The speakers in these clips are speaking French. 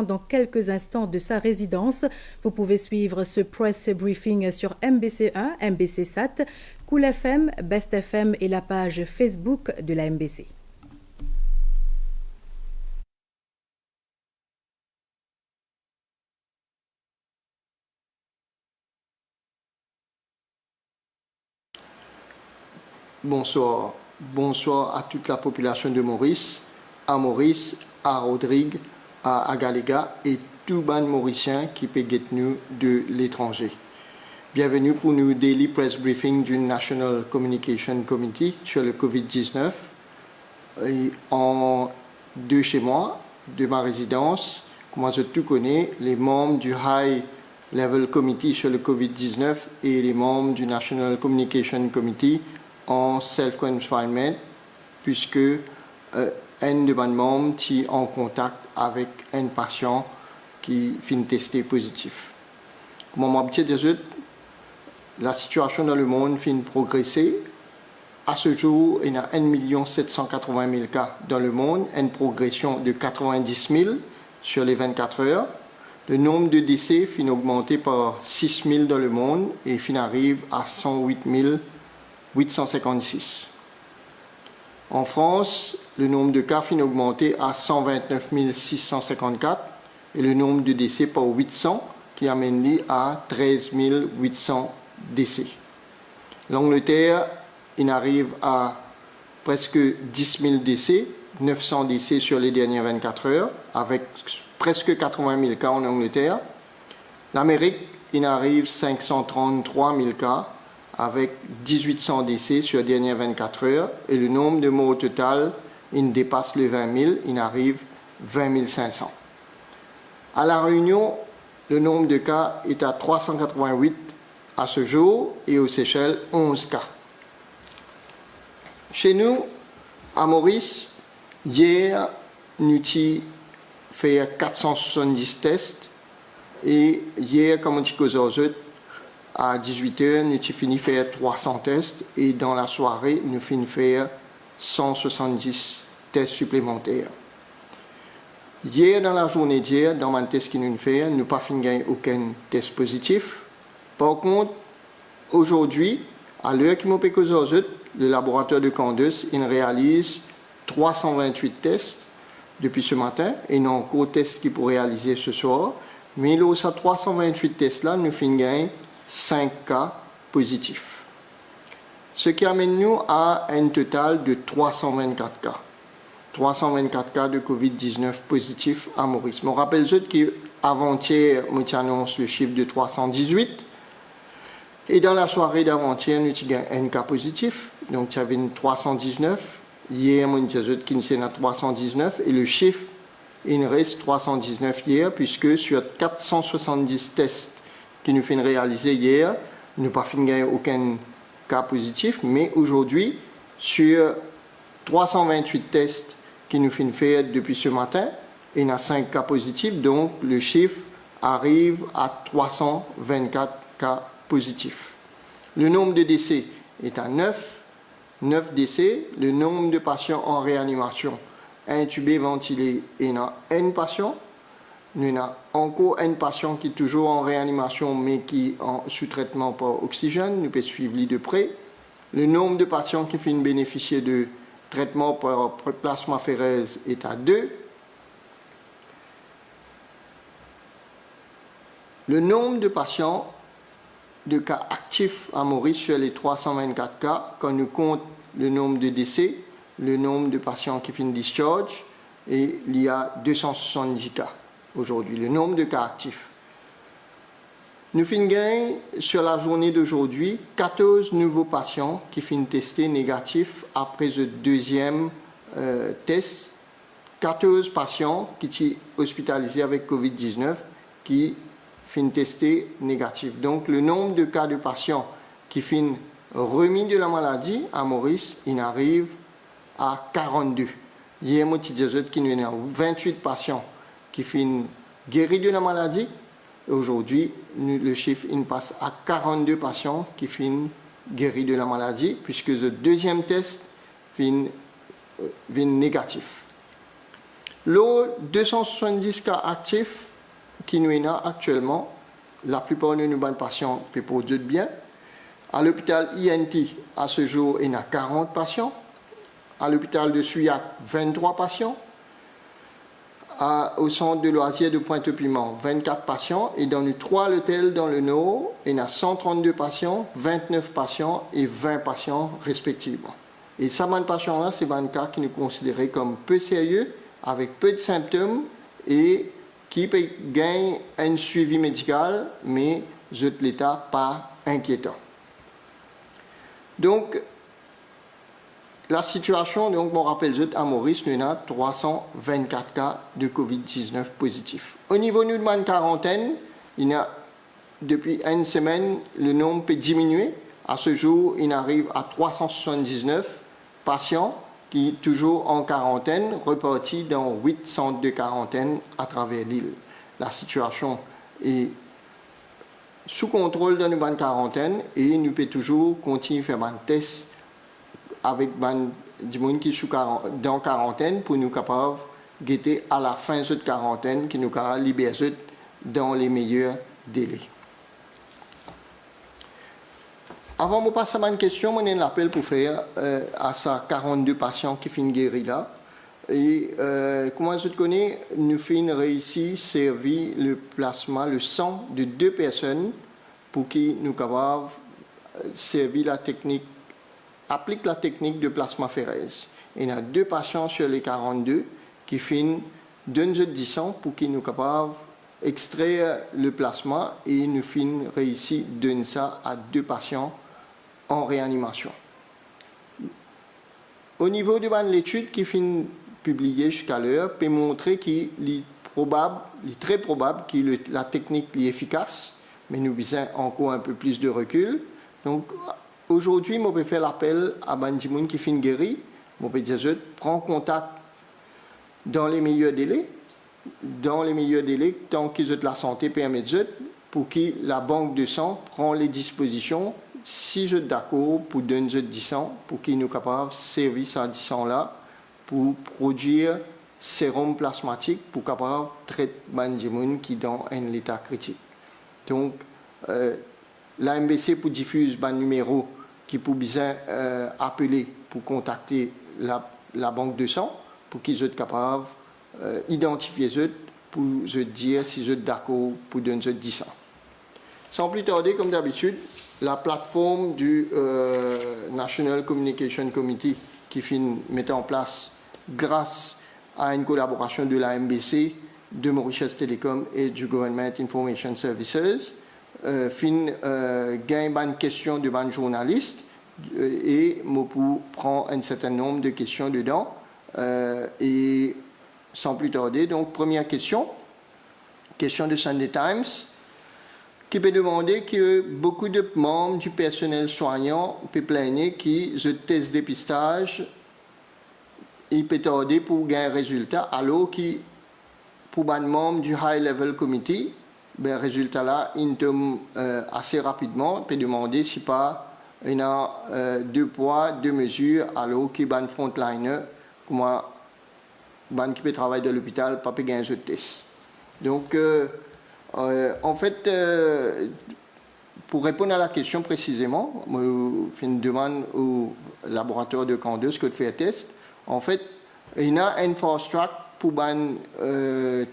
descend dans quelques instants de sa résidence. Vous pouvez suivre ce press briefing sur MBC1, MBC Sat, Cool FM, Best FM et la page Facebook de la MBC. Bonsoir. Bonsoir à toute la population de Maurice, à Rodrigue, à Agalega et tout ban mauricien qui peut nous de l'étranger. Bienvenue pour nous daily press briefing du National Communication Committee sur le Covid-19. De chez moi, de ma résidence, comme je tout connais, les membres du High Level Committee sur le Covid-19 et les membres du National Communication Committee en self-confinement, puisque un de mes membres est en contact avec un patient qui finit testé positif. Comme on dit, la situation dans le monde finit progresser. À ce jour, il y a 1 780 000 cas dans le monde, une progression de 90 000 sur les 24 heures. Le nombre de décès finit augmenter par 6 000 dans le monde et finit arrive à 108 856. En France, le nombre de cas finit augmenter à 129 654 et le nombre de décès par 800 qui amène à 13 800 décès. L'Angleterre, il arrive à presque 10 000 décès, 900 décès sur les dernières 24 heures, avec presque 80 000 cas en Angleterre. L'Amérique, il arrive à 533 000 cas, avec 1800 décès sur les dernières 24 heures, et le nombre de morts au total, il dépasse les 20 000, il arrive à 20 500. À La Réunion, le nombre de cas est à 388 à ce jour, et aux Seychelles, 11 cas. Chez nous, à Maurice, hier, nous avons fait 470 tests, et hier, comme on dit qu'aujourd'hui, à 18h, nous avons fini de faire 300 tests et dans la soirée, nous finissons de faire 170 tests supplémentaires. Hier, dans la journée d'hier, dans mon test que nous avons fait, nous n'avons pas fini de gagner aucun test positif. Par contre, aujourd'hui, à l'heure qui m'a fait aujourd'hui, le laboratoire de Candace, il réalise 328 tests depuis ce matin et il y a encore des tests qu'il faut réaliser ce soir. Mais là, ces 328 tests-là, nous finissons de gagner 5 cas positifs. Ce qui amène nous à un total de 324 cas. 324 cas de Covid-19 positifs à Maurice. Je me rappelle qu'avant-hier, nous annonce le chiffre de 318. Et dans la soirée d'avant-hier, nous avons un cas positif. Donc, il y avait 319. Hier, nous avons dit qu'il y a 319. Et le chiffre, il reste 319 hier, puisque sur 470 tests qui nous fait réaliser hier, nous n'avons pas fini de gagner aucun cas positif, mais aujourd'hui, sur 328 tests qui nous fait faire depuis ce matin, il y a 5 cas positifs, donc le chiffre arrive à 324 cas positifs. Le nombre de décès est à 9 décès. Le nombre de patients en réanimation, intubés, ventilés, il y a un patient. Nous avons encore un patient qui est toujours en réanimation, mais qui est sous traitement par oxygène. Nous pouvons suivre de près. Le nombre de patients qui finissent bénéficier de traitement par plasmaphéreuse est à 2. Le nombre de patients de cas actifs à Maurice sur les 324 cas, quand nous comptons le nombre de décès, le nombre de patients qui finissent discharge, et il y a 270 cas. Aujourd'hui, le nombre de cas actifs. Nous finissons sur la journée d'aujourd'hui 14 nouveaux patients qui finissent testés négatifs après le deuxième test. 14 patients qui sont hospitalisés avec Covid-19 qui finissent testés négatifs. Donc, le nombre de cas de patients qui finissent remis de la maladie à Maurice, il arrive à 42. Hier, moi, je disais qu'il y a 28 patients qui finissent guéris de la maladie. Aujourd'hui, le chiffre il passe à 42 patients qui finissent guéris de la maladie, puisque le deuxième test finit négatif. Les 270 cas actifs qui nous sont actuellement, la plupart de nos patients peuvent produire bien. À l'hôpital INT, à ce jour, il y a 40 patients. À l'hôpital de Suyac, 23 patients. Au centre de loisirs de Pointe-au-Piment, 24 patients. Et dans les 3 hôtels dans le Nord, il y a 132 patients, 29 patients et 20 patients respectivement. Et ces patients-là, c'est un cas qui nous considérés comme peu sérieux, avec peu de symptômes et qui peut gagner un suivi médical, mais de l'état pas inquiétant. Donc, la situation, donc, je me rappelle, à Maurice, nous avons 324 cas de COVID-19 positifs. Au niveau de la quarantaine, il y a, depuis une semaine, le nombre peut diminuer. À ce jour, il arrive à 379 patients qui sont toujours en quarantaine, repartis dans 8 centres de quarantaine à travers l'île. La situation est sous contrôle de notre quarantaine et nous pouvons toujours continuer à faire un test avec des gens qui sont dans quarantaine pour nous capables de guetter à la fin de cette quarantaine qui nous a libérés dans les meilleurs délais. Avant de passer à une question, on a un appel pour faire à ces 42 patients qui finissent guéris là. Et comment je connais, nous finissons réussi servir le plasma, le sang de 2 personnes pour qui nous capables servir la technique, applique la technique de plasmaphérèse. Il y a 2 patients sur les 42 qui finissent d'un jeu de sang pour qui nous capables extraire le plasma et nous finissons réussi de donner ça à 2 patients en réanimation. Au niveau de l'étude qui finit publiée jusqu'à l'heure, peut montrer qu'il est très probable que la technique est efficace, mais nous avons encore un peu plus de recul. Donc, aujourd'hui, je peux faire l'appel à Bandimoun qui finit guéri. Je peux dire, prends contact dans les meilleurs délais, tant que la santé permet pour que la banque de sang prend les dispositions. Si je suis d'accord pour donner du sang, pour qu'il nous capable de servir ce sang-là pour produire sérum plasmatique pour capable de traiter les gens qui sont dans un état critique. Donc, la MBC pour diffuser un numéro qui peut bien appeler pour contacter la banque de sang pour qu'ils soient capables d'identifier pour se dire si je suis d'accord pour donner du sang. Sans plus tarder, comme d'habitude, la plateforme du National Communication Committee qui met en place grâce à une collaboration de la MBC, de Mauritius Telecom et du Government Information Services, gagne une question de ban journaliste et Mopou prend un certain nombre de questions dedans. Et sans plus tarder, donc première question de Sunday Times, qui peut demander que beaucoup de membres du personnel soignant peuvent plaigner que ce test dépistage il peut tarder pour gagner un résultat, alors que pour un membre du High Level Committee, le résultat là, il tombe assez rapidement, peut demander si pas il y a 2 poids, 2 mesures, alors que un frontliner, comme un qui peut travailler dans l'hôpital, pas peut gagner ce test. Donc, en fait, pour répondre à la question précisément, je fais une demande au laboratoire de Candeuse que de faire test. En fait, il y a un fast track pour un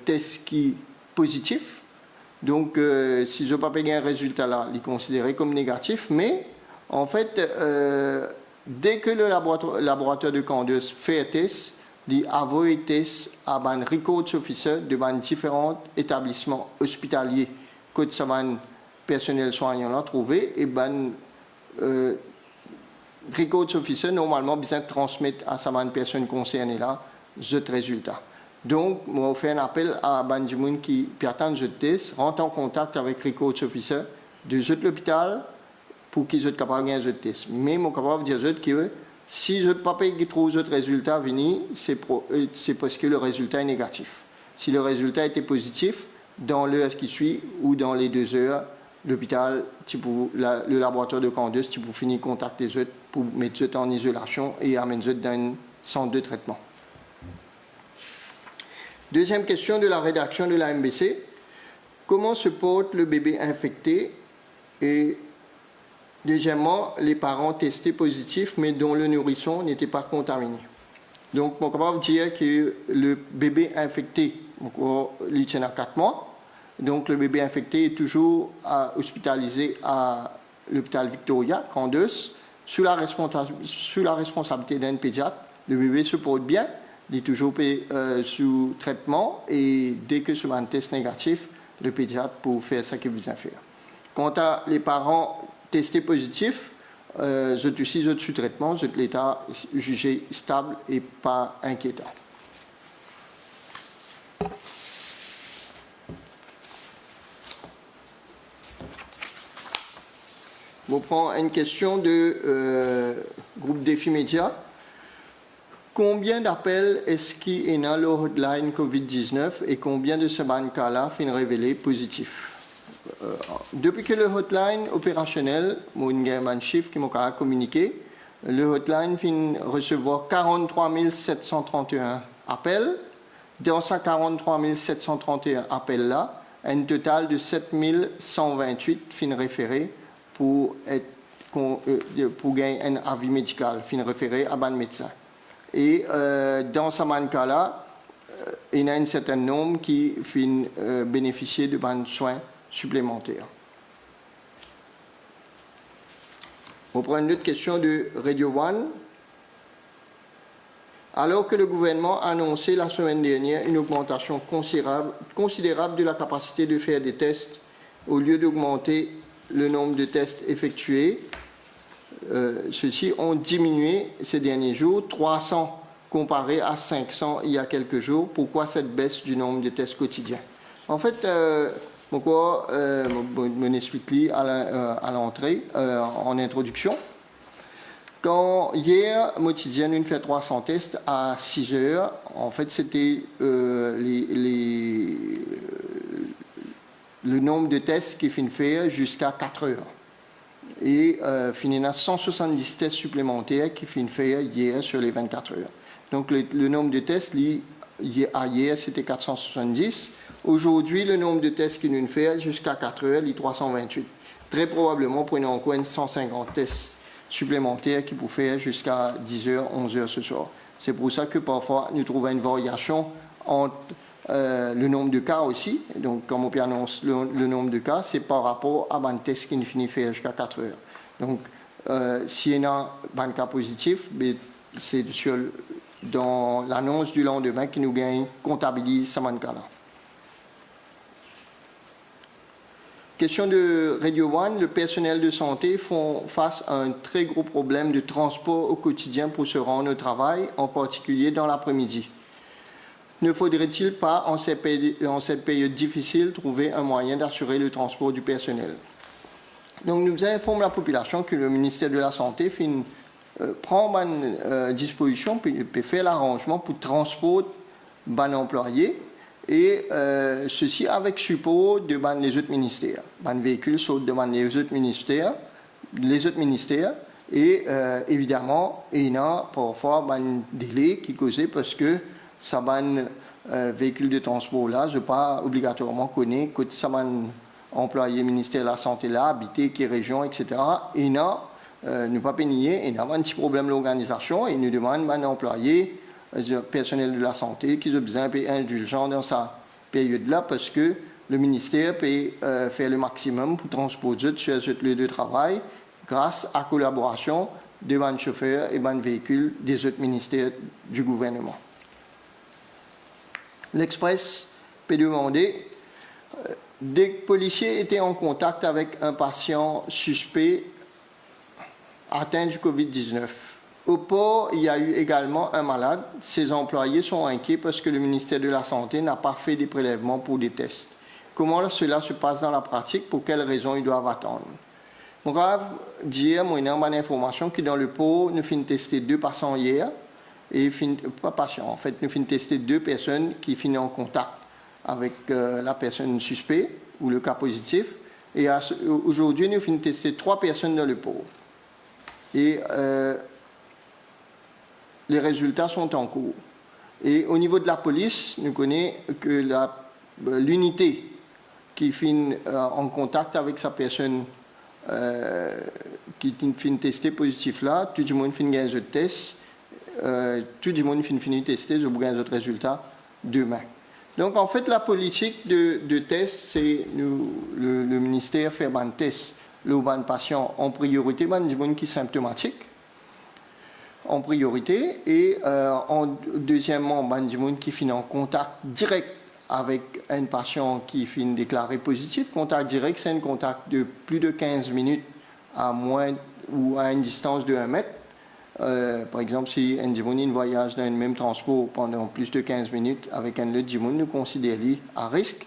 test qui est positif. Donc, si je n'ai pas gagné un résultat là, il est considéré comme négatif. Mais, en fait, dès que le laboratoire de Candeuse fait un test, il envoie un test à un records officer de différents établissements hospitaliers que ce personnel soignant a trouvé et records officer normalement besoin de transmettre à sa personne concernée là ce résultat. Donc, on fait un appel à Banjimoun qui attend ce test, rentre en contact avec records officer de l'hôpital pour qu'ils soient capables de gagner ce test. Mais je suis capable de dire que si je ne pas trouve ce résultat venir, c'est parce que le résultat est négatif. Si le résultat était positif, dans l'heure qui suit ou dans les 2 heures, l'hôpital, le laboratoire de Candeuse, tu peux finir contacter eux pour mettre eux en isolation et amener eux dans un centre de traitement. Deuxième question de la rédaction de la MBC. Comment se porte le bébé infecté? Et deuxièmement, les parents testés positifs mais dont le nourrisson n'était pas contaminé. Donc, on peut dire que le bébé infecté, il tient à 4 mois. Donc, le bébé infecté est toujours hospitalisé à l'hôpital Victoria, Candeus, sous la responsabilité d'un pédiatre. Le bébé se porte bien, il est toujours sous traitement et dès que ce test négatif, le pédiatre peut faire ce qu'il besoin de faire. Quant à les parents testés positifs, je suis sous traitement, je l'état jugé stable et pas inquiétant. On prend une question de groupe Défi Média. Combien d'appels est-ce qu'il y a dans le hotline COVID-19 et combien de ces cas-là sont révélés positifs? Depuis que le hotline opérationnel, un chiffre qui m'a communiqué, le hotline vient recevoir 43 731 appels. Dans ces 43 731 appels-là, un total de 7 128 fin référés pour gagner un avis médical, fin référé à un médecin. Et dans ce cas-là, il y a un certain nombre qui fin bénéficier de soins supplémentaires. On prend une autre question de Radio One. Alors que le gouvernement a annoncé la semaine dernière une augmentation considérable de la capacité de faire des tests, au lieu d'augmenter le nombre de tests effectués, ceux-ci ont diminué ces derniers jours, 300 comparé à 500 il y a quelques jours. Pourquoi cette baisse du nombre de tests quotidiens? En fait, pourquoi je m'explique à l'entrée, en introduction. Quand hier, quotidien, on fait 300 tests à 6 heures, en fait, c'était le nombre de tests qui finit faire jusqu'à 4 heures. Et il y a 170 tests supplémentaires qui finissent faire hier sur les 24 heures. Donc, le nombre de tests, hier, c'était 470. Aujourd'hui, le nombre de tests qui nous fait jusqu'à 4 heures, il est 328. Très probablement, prenons encore 150 tests supplémentaires qui peuvent faire jusqu'à 10 heures, 11 heures ce soir. C'est pour ça que parfois, nous trouvons une variation entre le nombre de cas aussi. Donc, comme on annonce le nombre de cas, c'est par rapport à un test qui finit faire jusqu'à 4 heures. Donc, s'il y a un cas positif, c'est dans l'annonce du lendemain qui nous comptabilise ce cas-là. Question de Radio One, le personnel de santé font face à un très gros problème de transport au quotidien pour se rendre au travail, en particulier dans l'après-midi. Ne faudrait-il pas, en cette période difficile, trouver un moyen d'assurer le transport du personnel? Donc, nous informons la population que le ministère de la Santé prend une disposition, peut faire l'arrangement pour transporter les employés, et ceci avec support de les autres ministères. Les véhicules sautent devant les autres ministères, et évidemment, il y a parfois un délai qui est causé parce que ça véhicule de transport là, je ne pas obligatoirement connaître que ça employé ministère de la Santé là, habité, qui est région, etc. Et il y a, nous pas nier, il y a un petit problème de l'organisation et nous demandons un employé, personnel de la santé, qui a besoin d'être indulgent dans sa période-là parce que le ministère peut faire le maximum pour transporter sur ce lieu de travail grâce à la collaboration de ban chauffeurs et ban véhicules des autres ministères du gouvernement. L'Express peut demander, des policiers étaient en contact avec un patient suspect atteint du Covid-19. Au port, il y a eu également un malade. Ses employés sont inquiets parce que le ministère de la Santé n'a pas fait des prélèvements pour des tests. Comment cela se passe dans la pratique? Pour quelles raisons ils doivent attendre? On va dire, moi, une information que dans le port, nous finissons tester 2 patients hier. Et pas patients, en fait, nous finissons tester 2 personnes qui finissent en contact avec la personne suspecte ou le cas positif. Et aujourd'hui, nous finissons tester 3 personnes dans le port. Et les résultats sont en cours. Et au niveau de la police, nous connaissons que l'unité qui finit en contact avec sa personne qui finit tester positif là, tout le monde finit gagner un test, tout le monde finit tester, je gagne un autre résultat demain. Donc en fait la politique de test, c'est le ministère fait un test, le patient en priorité, des gens qui sont symptomatiques en priorité et deuxièmement, des gens qui finissent en contact direct avec un patient qui finit déclaré positif. Contact direct, c'est un contact de plus de 15 minutes à moins ou à une distance de 1 mètre. Par exemple, si un Djimouni voyage dans le même transport pendant plus de 15 minutes avec un autre Djimouni, nous considérons à risque.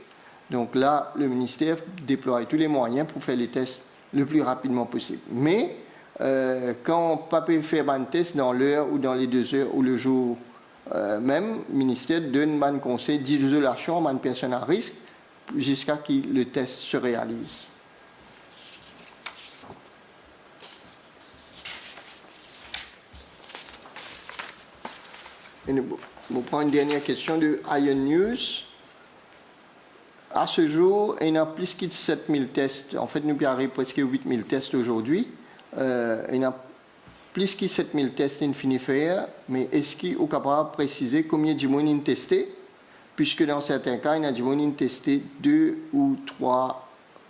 Donc là, le ministère déploie tous les moyens pour faire les tests le plus rapidement possible. Mais quand on ne peut pas faire un test dans l'heure ou dans les 2 heures ou le jour même, le ministère donne un conseil d'isolation à une personne à risque jusqu'à ce que le test se réalise. Et nous prenons une dernière question de Iron News. À ce jour, il y a plus de 7000 tests. En fait, nous avons presque 8000 tests aujourd'hui. Il y a plus de 7000 tests in fini faire, mais est-ce qu'il est capable de préciser combien de gens ont testé? Puisque dans certains cas, il y a des gens qui ont testé 2 ou 3,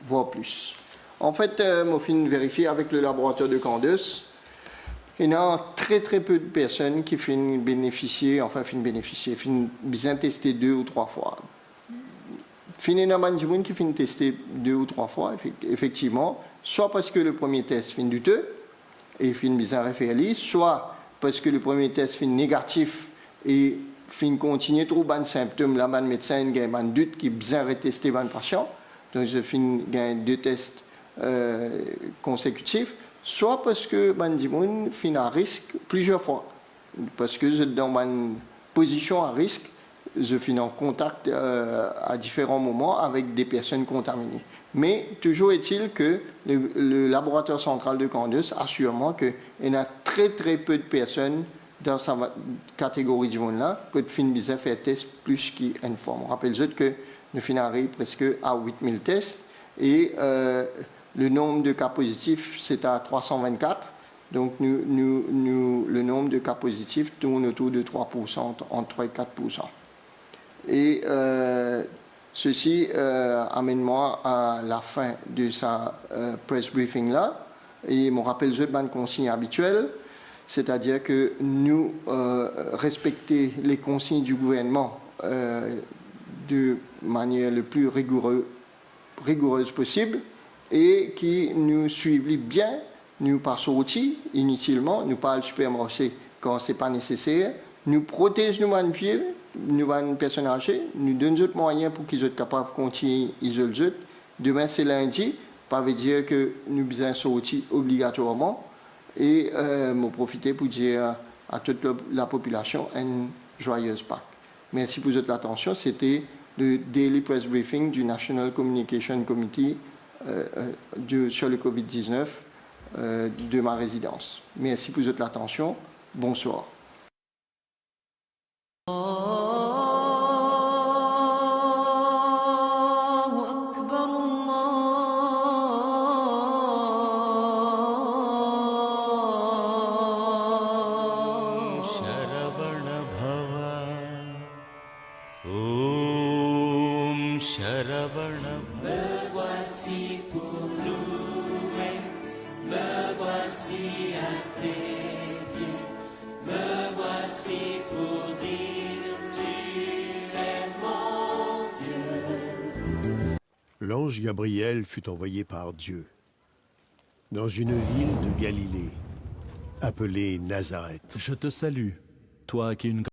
voire plus. En fait, je vais vérifier avec le laboratoire de Candace. Il y a très peu de personnes qui finissent bien tester 2 ou 3 fois. Il y a des gens qui finissent tester 2 ou 3 fois, effectivement, soit parce que le premier test finit douteux et finit bien référé, soit parce que le premier test finit négatif et finit continuer trop de symptômes. Là, le médecin a un doute qui est bien retesté le patient, donc je finis 2 tests consécutifs. Soit parce que les finit à risque plusieurs fois. Parce que dans une position à risque, je finis en contact à différents moments avec des personnes contaminées. Mais toujours est-il que le laboratoire central de Candace assure qu'il y a très peu de personnes dans sa catégorie de monde-là que finissent à faire test plus qu'une fois. On rappelle que nous finissons presque à 8000 tests et le nombre de cas positifs, c'est à 324. Donc, le nombre de cas positifs tourne autour de 3%, entre 3 et 4%. Et ceci amène-moi à la fin de sa press briefing là. Et je me rappelle une consigne habituelle, c'est-à-dire que nous respecter les consignes du gouvernement de manière le plus rigoureuse possible, et qui nous suivent bien, nous passons outils inutilement, nous pas le supermarché quand ce n'est pas nécessaire, nous protégeons nos vieux, nous personnes âgées, nous donnons d'autres moyens pour qu'ils soient capables de continuer à isoler. Demain c'est lundi, ça veut dire que nous besoin sortir obligatoirement et m'en profiter pour dire à toute la population une joyeuse Pâques. Merci pour votre attention. C'était le Daily Press Briefing du National Communication Committee sur le Covid-19 de ma résidence. Merci pour votre attention. Bonsoir. L'ange Gabriel fut envoyé par Dieu dans une ville de Galilée, appelée Nazareth. Je te salue, toi qui es une